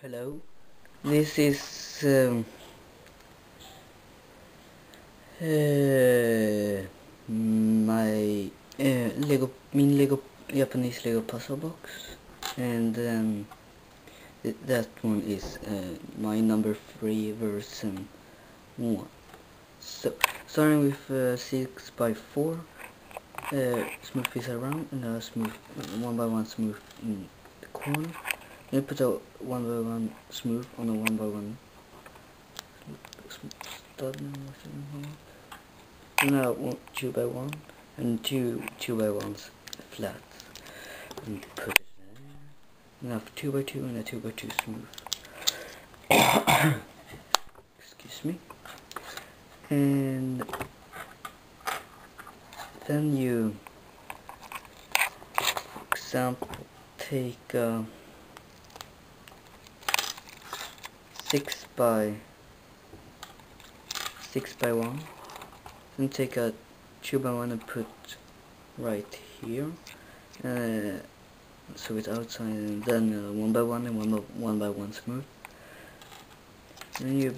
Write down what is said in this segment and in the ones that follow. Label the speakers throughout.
Speaker 1: Hello, this is my Lego Japanese Lego puzzle box, and that one is my number 3 version 1. So starting with 6 by 4 smooth piece around and a smooth 1 by 1 smooth in the corner. Then put a 1 by 1 smooth on a 1 by 1 stud. Now 2 by 1 and two 2 by 1s flat and put it there. Now 2 by 2 and a 2 by 2 smooth. Excuse me. And then you, for example, take 6 by 1, then take a 2 by 1 and put right here, so it's outside, and then 1 by 1 and 1 by 1 smooth. Then you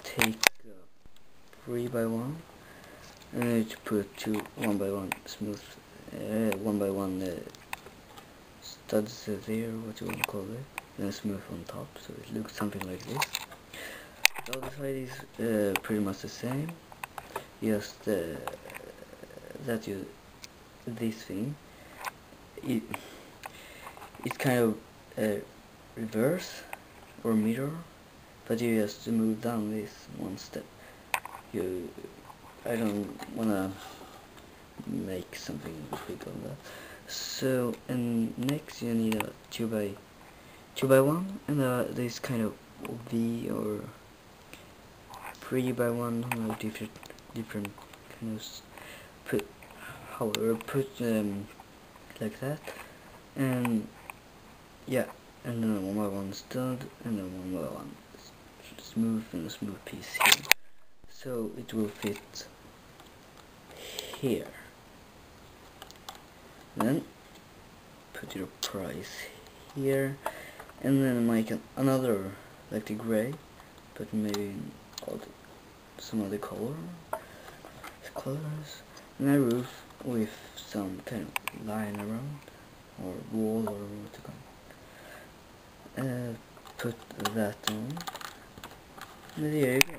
Speaker 1: take 3 by 1 and you put 1 by 1 smooth, 1 by 1 studs there, what you want to call it, then smooth on top, so it looks something like this. The other side is pretty much the same, just that this thing, it's kind of reverse or mirror, but you just move down this one step. I don't wanna make something big on that. So, and next you need a 2 by 1 and this kind of V or 3 by 1, different kind of put like that, and yeah, and then a 1 by 1 stud and then 1 by 1 smooth and a smooth piece here, so it will fit here. Then put your price here, and then make another like the gray, but maybe some other colors, and a roof with some kind of line around, or wall, or what you call it. Put that on, and there you go.